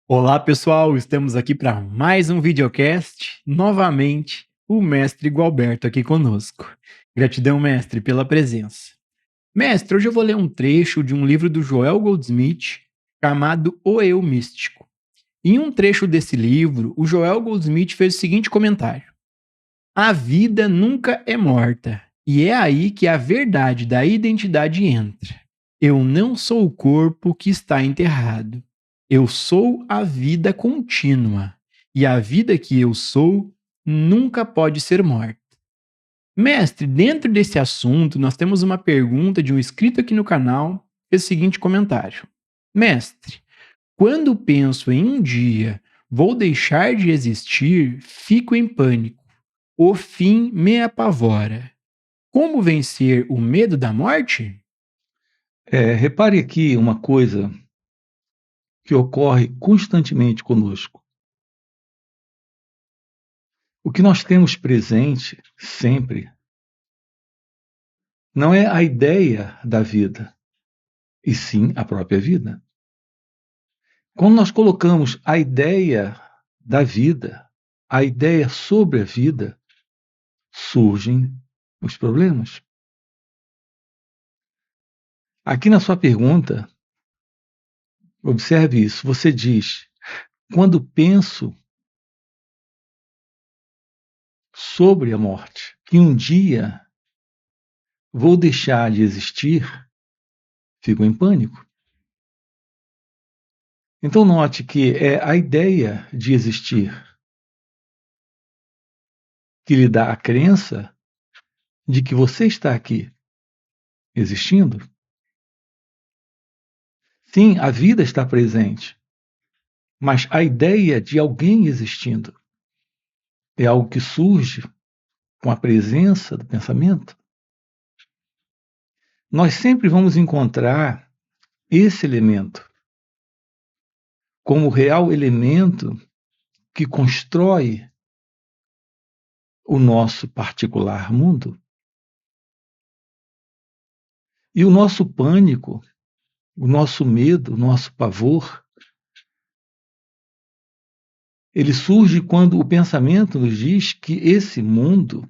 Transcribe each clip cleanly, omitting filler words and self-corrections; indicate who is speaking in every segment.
Speaker 1: Olá, pessoal, estamos aqui para mais um videocast. Novamente, o mestre Gualberto aqui conosco. Gratidão, mestre, pela presença. Mestre, hoje eu vou ler um trecho de um livro do Joel Goldsmith chamado O Eu Místico. Em um trecho desse livro, o Joel Goldsmith fez o seguinte comentário: a vida nunca é morta, e é aí que a verdade da identidade entra. Eu não sou o corpo que está enterrado. Eu sou a vida contínua, e a vida que eu sou nunca pode ser morta. Mestre, dentro desse assunto, nós temos uma pergunta de um inscrito aqui no canal, fez o seguinte comentário: mestre, quando penso em um dia vou deixar de existir, fico em pânico. O fim me apavora. Como vencer o medo da morte?
Speaker 2: Repare aqui uma coisa que ocorre constantemente conosco. O que nós temos presente sempre não é a ideia da vida, e sim a própria vida. Quando nós colocamos a ideia da vida, a ideia sobre a vida, surgem os problemas. Aqui na sua pergunta, observe isso. Você diz: quando penso sobre a morte, que um dia vou deixar de existir, fico em pânico. Então, note que é a ideia de existir que lhe dá a crença de que você está aqui existindo. Sim, a vida está presente, mas a ideia de alguém existindo é algo que surge com a presença do pensamento. Nós sempre vamos encontrar esse elemento como o real elemento que constrói o nosso particular mundo. E o nosso pânico, o nosso medo, o nosso pavor, ele surge quando o pensamento nos diz que esse mundo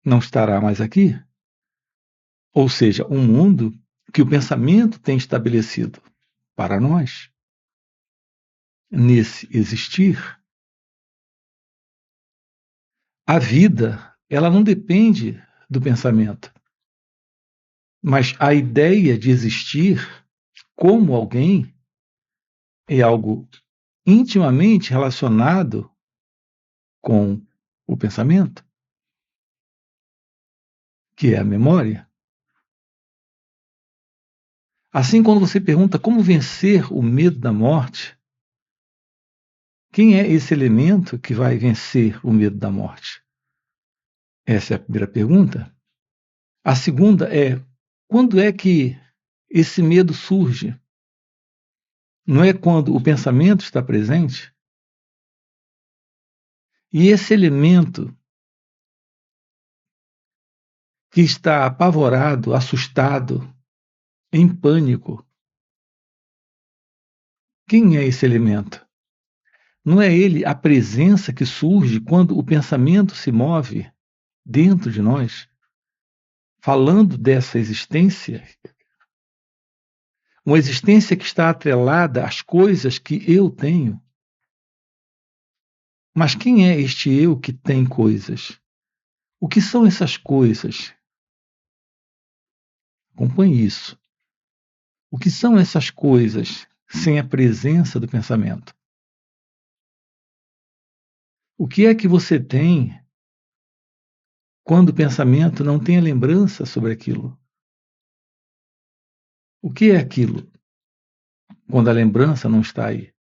Speaker 2: não estará mais aqui. Ou seja, um mundo que o pensamento tem estabelecido para nós. Nesse existir, a vida, ela não depende do pensamento, mas a ideia de existir como alguém é algo intimamente relacionado com o pensamento, que é a memória. Assim, quando você pergunta como vencer o medo da morte, quem é esse elemento que vai vencer o medo da morte? Essa é a primeira pergunta. A segunda é: quando é que esse medo surge? Não é quando o pensamento está presente? E esse elemento que está apavorado, assustado, em pânico, quem é esse elemento? Não é ele a presença que surge quando o pensamento se move dentro de nós, falando dessa existência? Uma existência que está atrelada às coisas que eu tenho. Mas quem é este eu que tem coisas? O que são essas coisas? Acompanhe isso. O que são essas coisas sem a presença do pensamento? O que é que você tem quando o pensamento não tem a lembrança sobre aquilo? O que é aquilo quando a lembrança não está aí?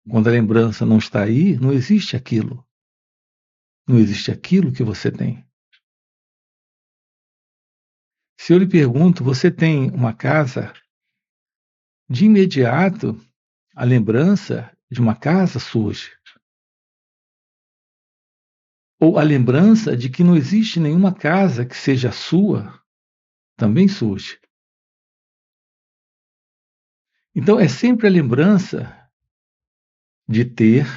Speaker 2: Quando a lembrança não está aí, não existe aquilo. Não existe aquilo que você tem. Se eu lhe pergunto, você tem uma casa? De imediato, a lembrança de uma casa surge. Ou a lembrança de que não existe nenhuma casa que seja sua também surge. Então, é sempre a lembrança de ter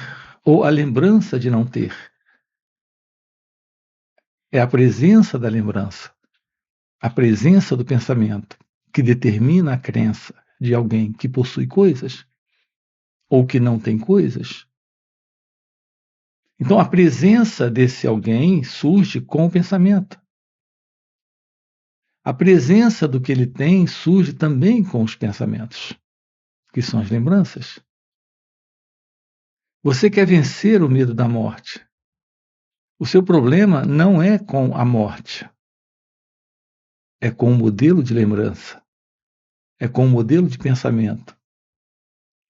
Speaker 2: ou a lembrança de não ter. É a presença da lembrança, a presença do pensamento, que determina a crença de alguém que possui coisas ou que não tem coisas. Então, a presença desse alguém surge com o pensamento. A presença do que ele tem surge também com os pensamentos, que são as lembranças. Você quer vencer o medo da morte. O seu problema não é com a morte, é com o modelo de lembrança, é com o modelo de pensamento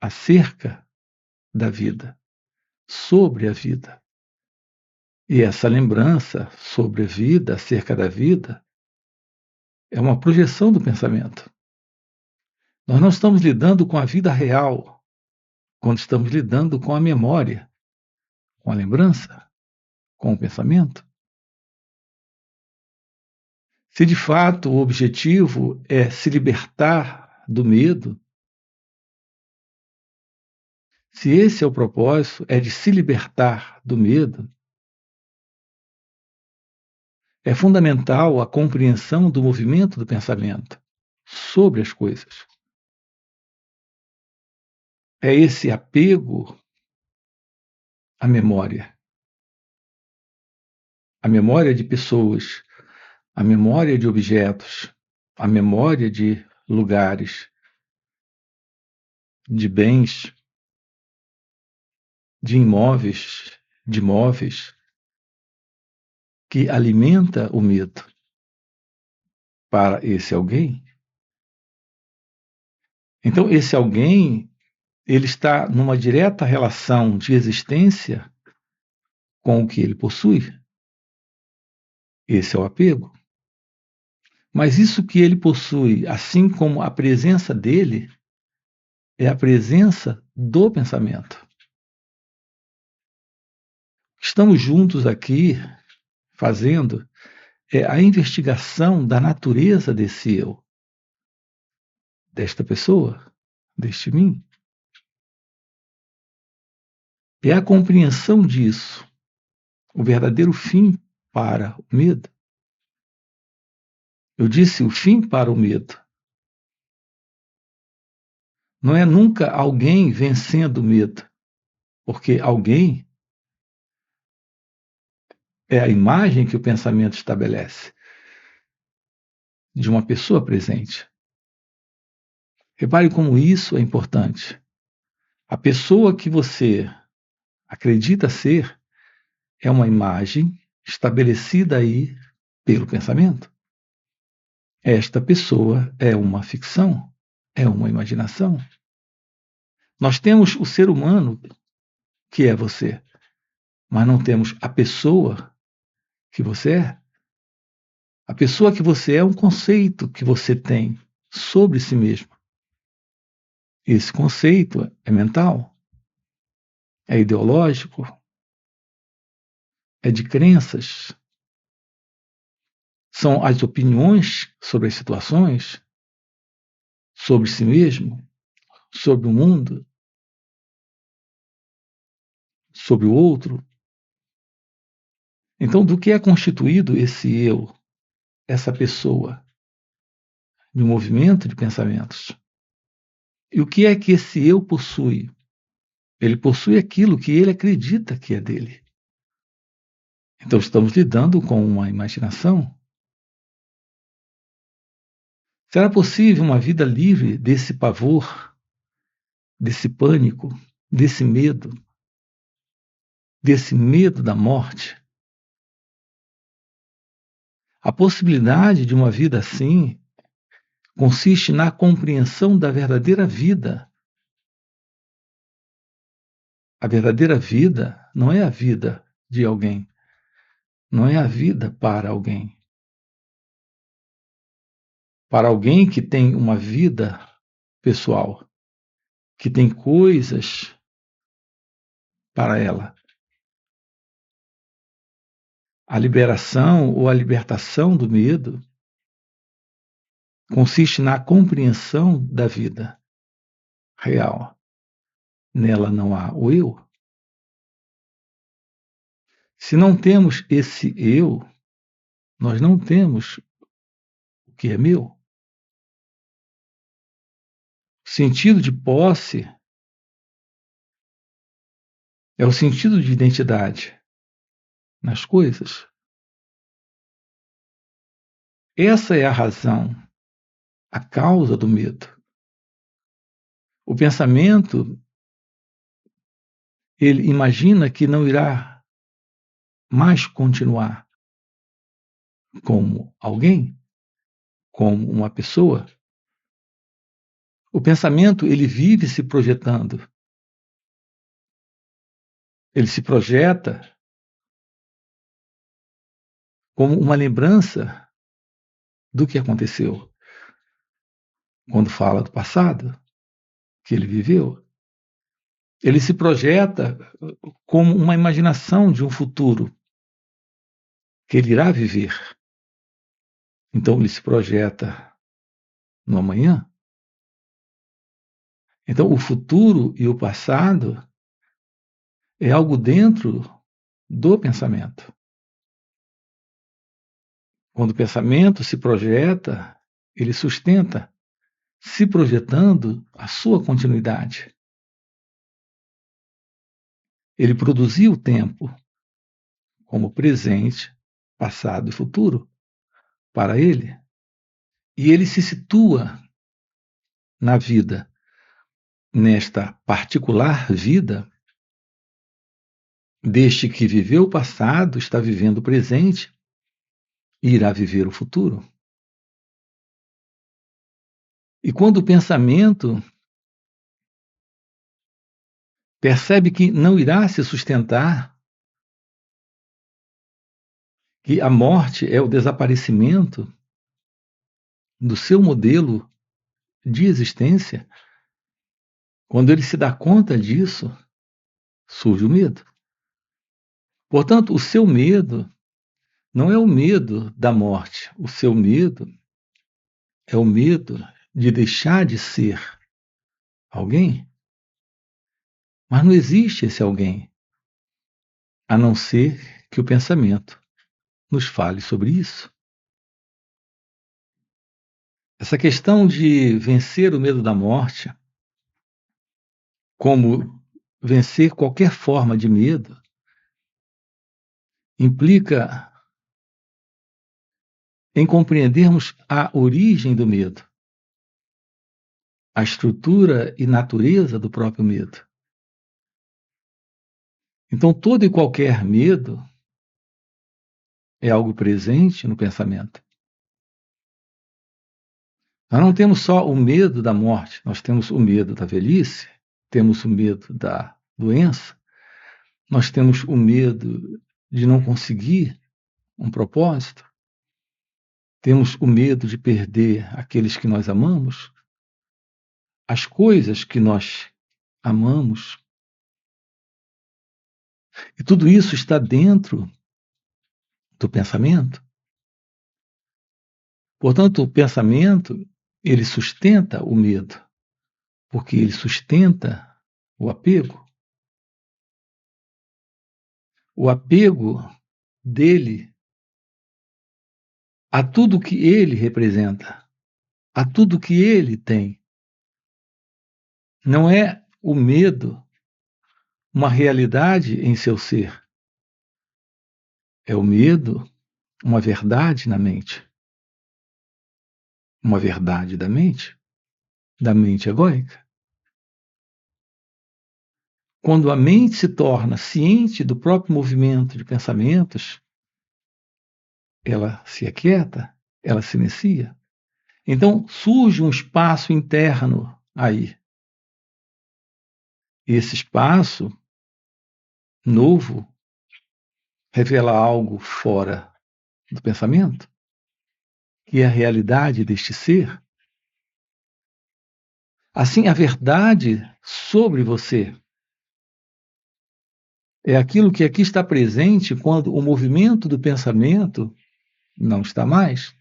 Speaker 2: acerca da vida, sobre a vida. E essa lembrança sobre a vida, acerca da vida, é uma projeção do pensamento. Nós não estamos lidando com a vida real quando estamos lidando com a memória, com a lembrança, com o pensamento. Se de fato o objetivo é se libertar do medo, se esse é o propósito, é de se libertar do medo, é fundamental a compreensão do movimento do pensamento sobre as coisas. É esse apego à memória. A memória de pessoas, a memória de objetos, a memória de lugares, de bens, de imóveis, de móveis, que alimenta o medo para esse alguém. Então, esse alguém, ele está numa direta relação de existência com o que ele possui. Esse é o apego. Mas isso que ele possui, assim como a presença dele, é a presença do pensamento. Estamos juntos aqui fazendo a investigação da natureza desse eu, desta pessoa, deste mim. É a compreensão disso, o verdadeiro fim para o medo. Eu disse o fim para o medo. Não é nunca alguém vencendo o medo, porque alguém é a imagem que o pensamento estabelece de uma pessoa presente. Repare como isso é importante. A pessoa que você acredita ser é uma imagem estabelecida aí pelo pensamento. Esta pessoa é uma ficção, é uma imaginação. Nós temos o ser humano, que é você, mas não temos a pessoa que você é. A pessoa que você é um conceito que você tem sobre si mesmo. Esse conceito é mental, é ideológico, é de crenças, são as opiniões sobre as situações, sobre si mesmo, sobre o mundo, sobre o outro. Então, do que é constituído esse eu, essa pessoa, de um movimento de pensamentos? E o que é que esse eu possui? Ele possui aquilo que ele acredita que é dele. Então, estamos lidando com uma imaginação. Será possível uma vida livre desse pavor, desse pânico, desse medo da morte? A possibilidade de uma vida assim consiste na compreensão da verdadeira vida. A verdadeira vida não é a vida de alguém, não é a vida para alguém. Para alguém que tem uma vida pessoal, que tem coisas para ela. A liberação ou a libertação do medo consiste na compreensão da vida. real. Nela não há o eu. Se não temos esse eu, nós não temos o que é meu. O sentido de posse é o sentido de identidade nas coisas. Essa é a razão, a causa do medo. O pensamento, ele imagina que não irá mais continuar como alguém, como uma pessoa. O pensamento, ele vive se projetando. Ele se projeta como uma lembrança do que aconteceu. Quando fala do passado que ele viveu, ele se projeta como uma imaginação de um futuro que ele irá viver. Então ele se projeta no amanhã. Então o futuro e o passado é algo dentro do pensamento. Quando o pensamento se projeta, ele sustenta, se projetando a sua continuidade. Ele produziu o tempo como presente, passado e futuro para ele. E ele se situa na vida, nesta particular vida, deste que viveu o passado, está vivendo o presente e irá viver o futuro. E quando o pensamento percebe que não irá se sustentar, que a morte é o desaparecimento do seu modelo de existência, quando ele se dá conta disso, surge o medo. Portanto, o seu medo não é o medo da morte, o seu medo é o medo de deixar de ser alguém. Mas não existe esse alguém, a não ser que o pensamento nos fale sobre isso. Essa questão de vencer o medo da morte, como vencer qualquer forma de medo, implica em compreendermos a origem do medo, a estrutura e natureza do próprio medo. Então, todo e qualquer medo é algo presente no pensamento. Nós não temos só o medo da morte, nós temos o medo da velhice, temos o medo da doença, nós temos o medo de não conseguir um propósito, temos o medo de perder aqueles que nós amamos, as coisas que nós amamos. E tudo isso está dentro do pensamento. Portanto, o pensamento, ele sustenta o medo, porque ele sustenta o apego. O apego dele a tudo que ele representa, a tudo que ele tem. Não é o medo uma realidade em seu ser. É o medo uma verdade na mente. Uma verdade da mente egóica. Quando a mente se torna ciente do próprio movimento de pensamentos, ela se aquieta, ela se inicia. Então surge um espaço interno aí. Esse espaço novo revela algo fora do pensamento, que é a realidade deste ser. Assim, a verdade sobre você é aquilo que aqui está presente quando o movimento do pensamento não está mais.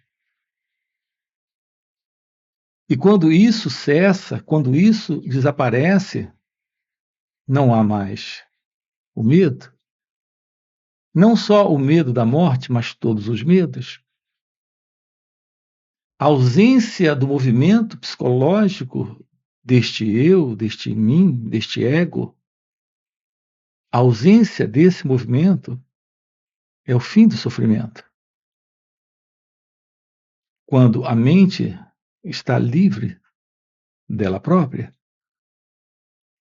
Speaker 2: E quando isso cessa, quando isso desaparece, não há mais o medo. Não só o medo da morte, mas todos os medos. A ausência do movimento psicológico deste eu, deste mim, deste ego, a ausência desse movimento é o fim do sofrimento. Quando a mente está livre dela própria,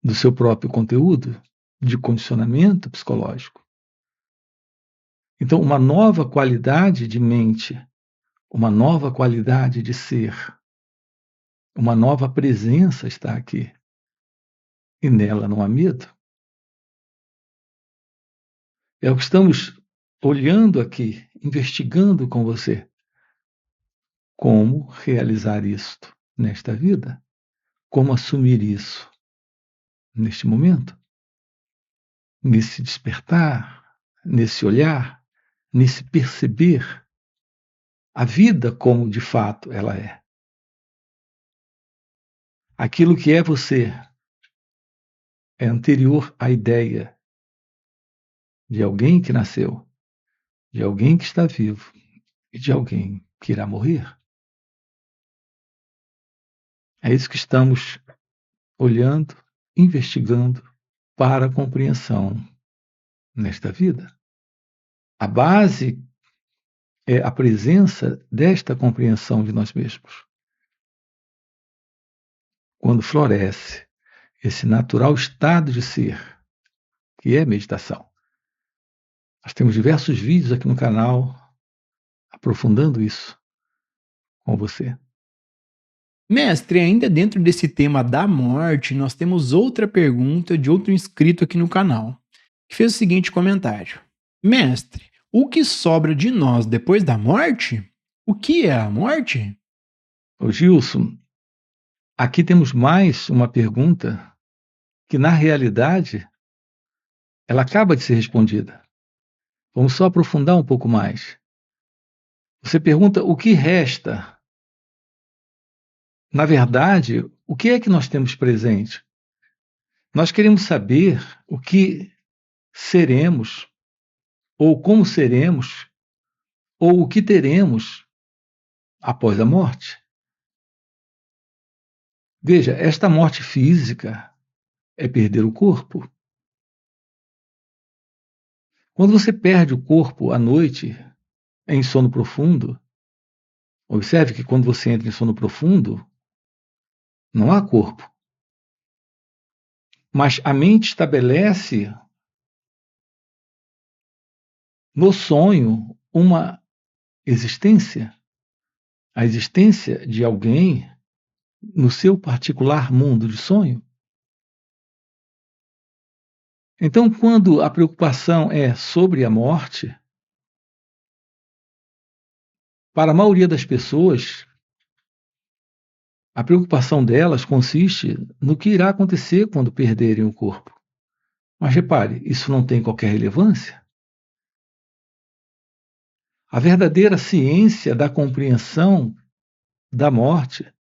Speaker 2: do seu próprio conteúdo, de condicionamento psicológico. Então, uma nova qualidade de mente, uma nova qualidade de ser, uma nova presença está aqui. E nela não há medo. É o que estamos olhando aqui, investigando com você. Como realizar isto nesta vida? Como assumir isso neste momento? Nesse despertar, nesse olhar, nesse perceber a vida como de fato ela é. Aquilo que é você é anterior à ideia de alguém que nasceu, de alguém que está vivo e de alguém que irá morrer. É isso que estamos olhando, investigando para a compreensão nesta vida. A base é a presença desta compreensão de nós mesmos. Quando floresce esse natural estado de ser, que é meditação. Nós temos diversos vídeos aqui no canal aprofundando isso com você.
Speaker 1: Mestre, ainda dentro desse tema da morte, nós temos outra pergunta de outro inscrito aqui no canal, que fez o seguinte comentário: Mestre, o que sobra de nós depois da morte? O que é a morte?
Speaker 2: Ô Gilson, aqui temos mais uma pergunta que, na realidade, ela acaba de ser respondida. Vamos só aprofundar um pouco mais. Você pergunta o que resta. Na verdade, o que é que nós temos presente? Nós queremos saber o que seremos, ou como seremos, ou o que teremos após a morte. Veja, esta morte física é perder o corpo. Quando você perde o corpo à noite, em sono profundo, observe que quando você entra em sono profundo, não há corpo. Mas a mente estabelece no sonho uma existência, a existência de alguém no seu particular mundo de sonho. Então, quando a preocupação é sobre a morte, para a maioria das pessoas, a preocupação delas consiste no que irá acontecer quando perderem o corpo. Mas repare, isso não tem qualquer relevância. A verdadeira ciência da compreensão da morte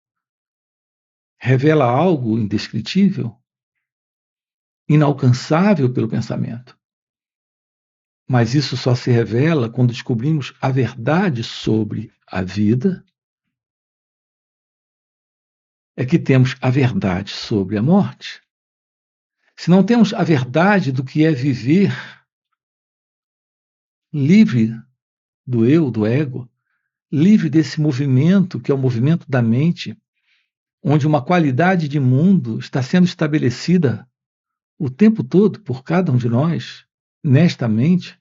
Speaker 2: revela algo indescritível, inalcançável pelo pensamento. Mas isso só se revela quando descobrimos a verdade sobre a vida. É que temos a verdade sobre a morte. Se não temos a verdade do que é viver livre do eu, do ego, livre desse movimento que é o movimento da mente, onde uma qualidade de mundo está sendo estabelecida o tempo todo por cada um de nós, nesta mente,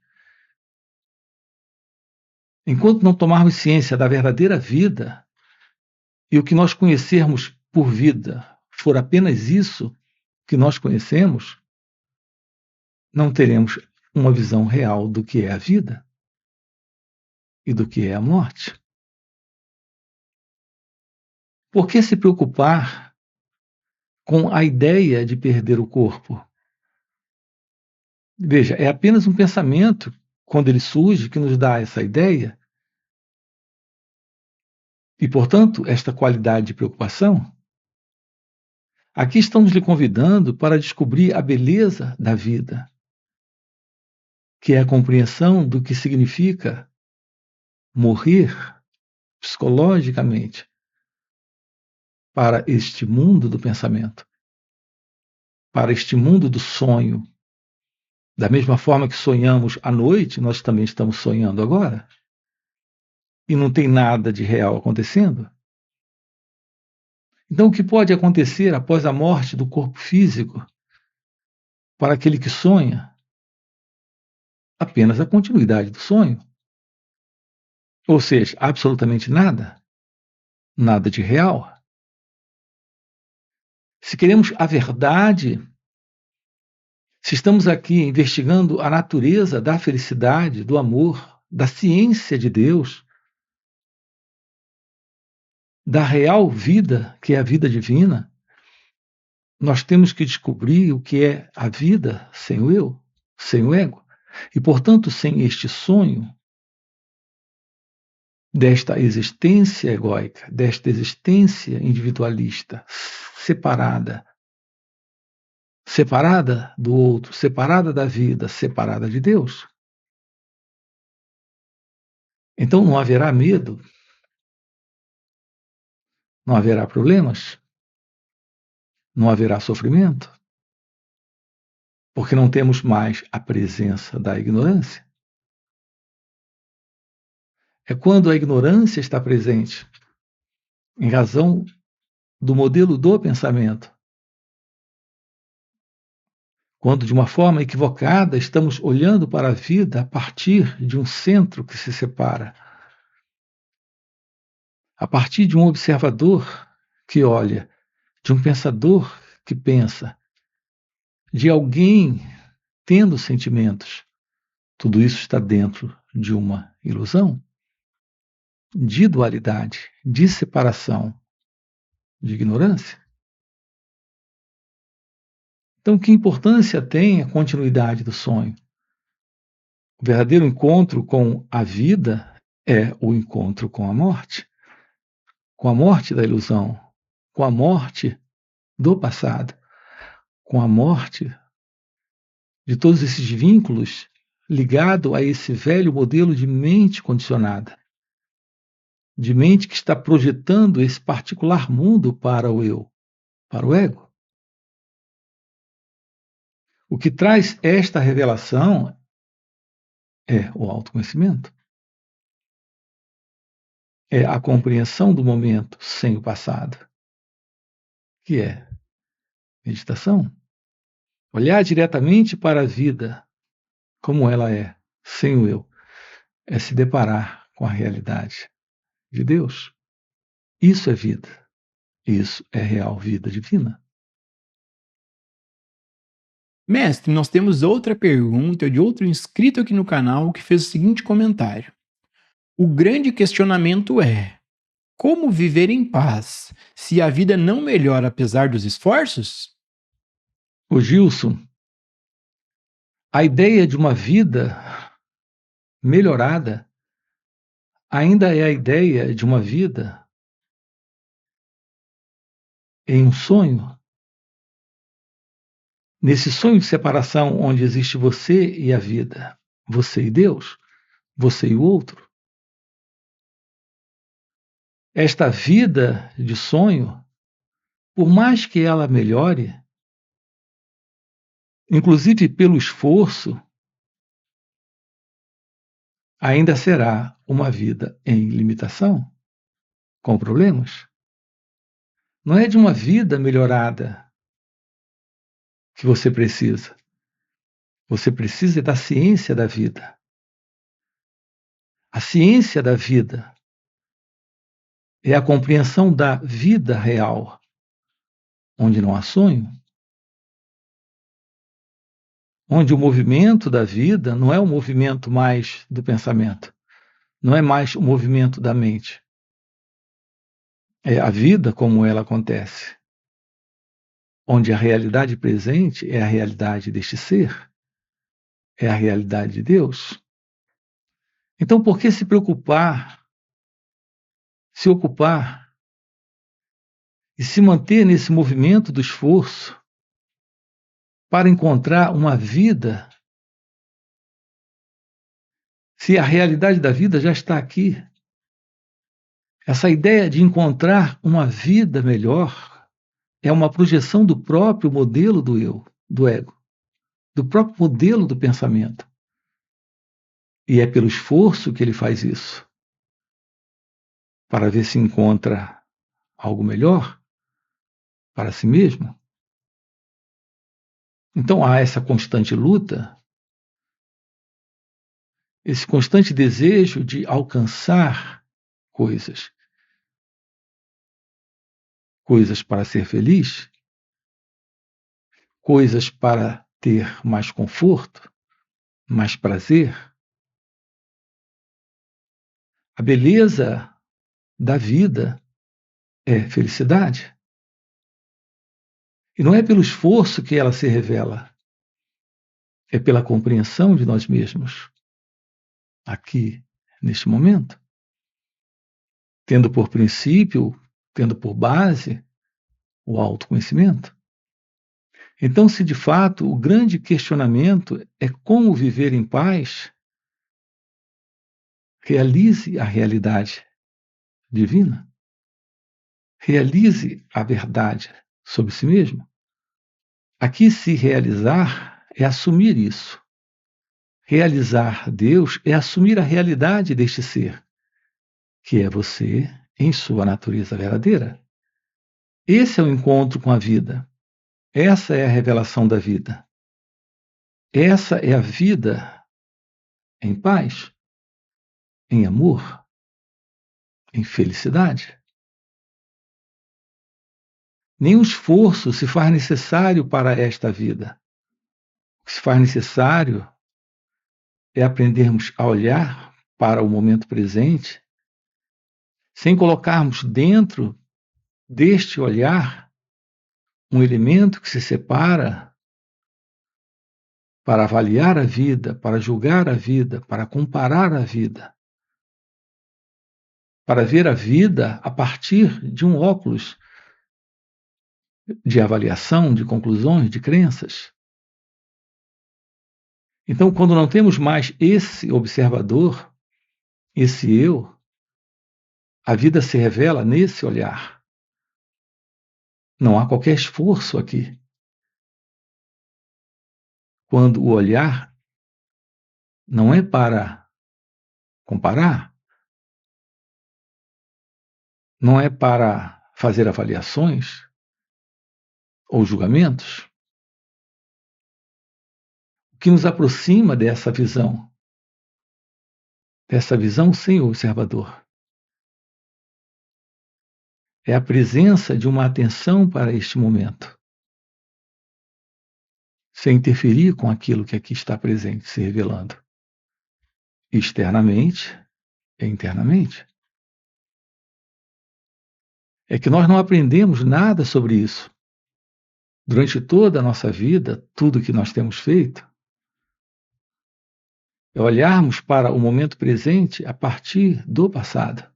Speaker 2: enquanto não tomarmos ciência da verdadeira vida e o que nós conhecermos por vida for apenas isso que nós conhecemos, não teremos uma visão real do que é a vida e do que é a morte. Por que se preocupar com a ideia de perder o corpo? Veja, é apenas um pensamento, quando ele surge, que nos dá essa ideia. E, portanto, esta qualidade de preocupação, aqui estamos lhe convidando para descobrir a beleza da vida, que é a compreensão do que significa morrer psicologicamente para este mundo do pensamento, para este mundo do sonho. Da mesma forma que sonhamos à noite, nós também estamos sonhando agora. E não tem nada de real acontecendo. Então, o que pode acontecer após a morte do corpo físico para aquele que sonha? Apenas a continuidade do sonho. Ou seja, absolutamente nada. Nada de real. Se queremos a verdade, se estamos aqui investigando a natureza da felicidade, do amor, da ciência de Deus, da real vida, que é a vida divina, nós temos que descobrir o que é a vida sem o eu, sem o ego. E, portanto, sem este sonho desta existência egóica, desta existência individualista, separada do outro, separada da vida, separada de Deus. Então não haverá medo, não haverá problemas, não haverá sofrimento, porque não temos mais a presença da ignorância. É quando a ignorância está presente, em razão do modelo do pensamento, quando de uma forma equivocada estamos olhando para a vida a partir de um centro que se separa, a partir de um observador que olha, de um pensador que pensa, de alguém tendo sentimentos. Tudo isso está dentro de uma ilusão, de dualidade, de separação, de ignorância. Então, que importância tem a continuidade do sonho? O verdadeiro encontro com a vida é o encontro com a morte da ilusão, com a morte do passado, com a morte de todos esses vínculos ligados a esse velho modelo de mente condicionada, de mente que está projetando esse particular mundo para o eu, para o ego. O que traz esta revelação é o autoconhecimento. É a compreensão do momento sem o passado, que é meditação. Olhar diretamente para a vida como ela é, sem o eu, é se deparar com a realidade de Deus. Isso é vida. Isso é real vida divina.
Speaker 1: Mestre, nós temos outra pergunta de outro inscrito aqui no canal que fez o seguinte comentário. O grande questionamento é: como viver em paz se a vida não melhora apesar dos esforços?
Speaker 2: O Gilson, a ideia de uma vida melhorada ainda é a ideia de uma vida em um sonho. Nesse sonho de separação onde existe você e a vida, você e Deus, você e o outro. Esta vida de sonho, por mais que ela melhore, inclusive pelo esforço, ainda será uma vida em limitação, com problemas. Não é de uma vida melhorada que você precisa. Você precisa da ciência da vida. A ciência da vida é a compreensão da vida real, onde não há sonho, onde o movimento da vida não é o movimento mais do pensamento, não é mais o movimento da mente. É a vida como ela acontece, onde a realidade presente é a realidade deste ser, é a realidade de Deus. Então, por que se preocupar se ocupar e se manter nesse movimento do esforço para encontrar uma vida, se a realidade da vida já está aqui. Essa ideia de encontrar uma vida melhor é uma projeção do próprio modelo do eu, do ego, do próprio modelo do pensamento. E é pelo esforço que ele faz isso, para ver se encontra algo melhor para si mesmo. Então há essa constante luta, esse constante desejo de alcançar coisas para ser feliz, coisas para ter mais conforto, mais prazer. A beleza da vida é felicidade. E não é pelo esforço que ela se revela, é pela compreensão de nós mesmos, aqui, neste momento, tendo por princípio, tendo por base o autoconhecimento. Então, se de fato o grande questionamento é como viver em paz, realize a realidade divina, realize a verdade sobre si mesmo. Aqui, se realizar é assumir isso. Realizar Deus é assumir a realidade deste ser, que é você em sua natureza verdadeira. Esse é o encontro com a vida. Essa é a revelação da vida. Essa é a vida em paz, em amor, em felicidade. Nenhum esforço se faz necessário para esta vida. O que se faz necessário é aprendermos a olhar para o momento presente, sem colocarmos dentro deste olhar um elemento que se separa para avaliar a vida, para julgar a vida, para comparar a vida, para ver a vida a partir de um óculos de avaliação, de conclusões, de crenças. Então, quando não temos mais esse observador, esse eu, a vida se revela nesse olhar. Não há qualquer esforço aqui. Quando o olhar não é para comparar, não é para fazer avaliações ou julgamentos, o que nos aproxima dessa visão sem o observador, é a presença de uma atenção para este momento, sem interferir com aquilo que aqui está presente, se revelando, externamente e internamente. É que nós não aprendemos nada sobre isso. Durante toda a nossa vida, tudo que nós temos feito é olharmos para o momento presente a partir do passado.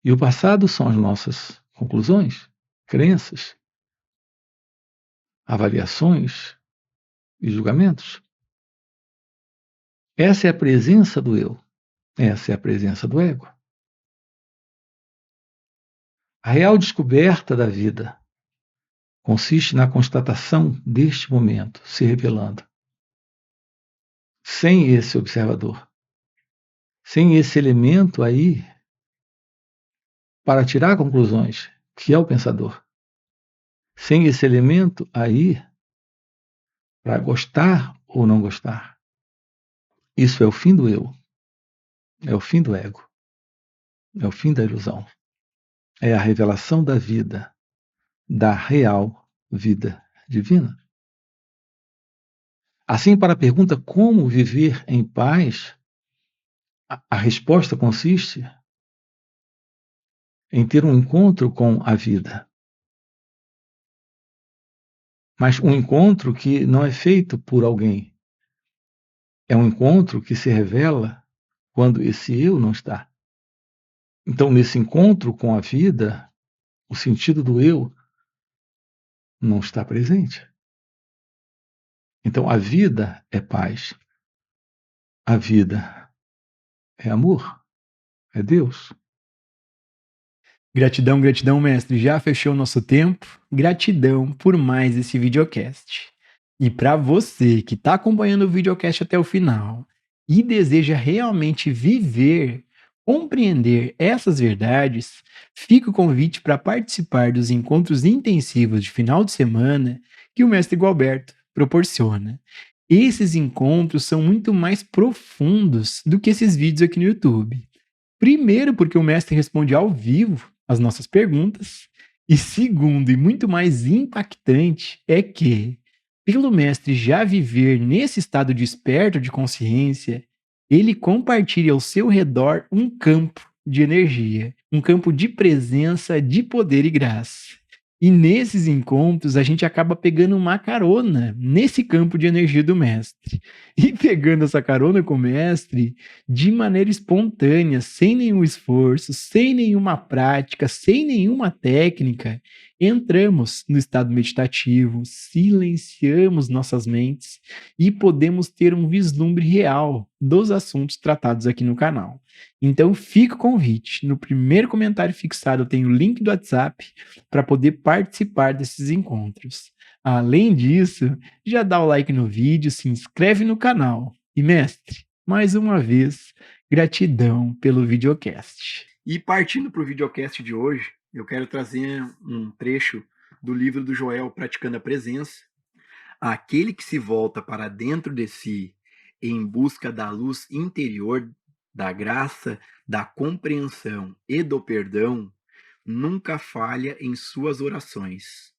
Speaker 2: E o passado são as nossas conclusões, crenças, avaliações e julgamentos. Essa é a presença do eu. Essa é a presença do ego. A real descoberta da vida consiste na constatação deste momento se revelando. Sem esse observador, sem esse elemento aí para tirar conclusões, que é o pensador. Sem esse elemento aí para gostar ou não gostar. Isso é o fim do eu. É o fim do ego. É o fim da ilusão. É a revelação da vida, da real vida divina. Assim, para a pergunta como viver em paz, a resposta consiste em ter um encontro com a vida. Mas um encontro que não é feito por alguém. É um encontro que se revela quando esse eu não está. Então, nesse encontro com a vida, o sentido do eu não está presente. Então, a vida é paz, a vida é amor, é Deus.
Speaker 1: Gratidão, gratidão, mestre. Já fechou o nosso tempo? Gratidão por mais esse videocast. E para você que está acompanhando o videocast até o final e deseja realmente viver, compreender essas verdades, fica o convite para participar dos encontros intensivos de final de semana que o mestre Gualberto proporciona. Esses encontros são muito mais profundos do que esses vídeos aqui no YouTube. Primeiro, porque o mestre responde ao vivo as nossas perguntas. E segundo, e muito mais impactante, é que, pelo mestre já viver nesse estado desperto de consciência, ele compartilha ao seu redor um campo de energia, um campo de presença, de poder e graça. E nesses encontros a gente acaba pegando uma carona nesse campo de energia do mestre. E pegando essa carona com o mestre, de maneira espontânea, sem nenhum esforço, sem nenhuma prática, sem nenhuma técnica, entramos no estado meditativo, silenciamos nossas mentes e podemos ter um vislumbre real dos assuntos tratados aqui no canal. Então fica o convite. No primeiro comentário fixado eu tenho o link do WhatsApp para poder participar desses encontros. Além disso, já dá o like no vídeo, se inscreve no canal. E mestre, mais uma vez, gratidão pelo videocast. E partindo para o videocast de hoje, eu quero trazer um trecho do livro do Joel Praticando a Presença. Aquele que se volta para dentro de si em busca da luz interior, da graça, da compreensão e do perdão, nunca falha em suas orações.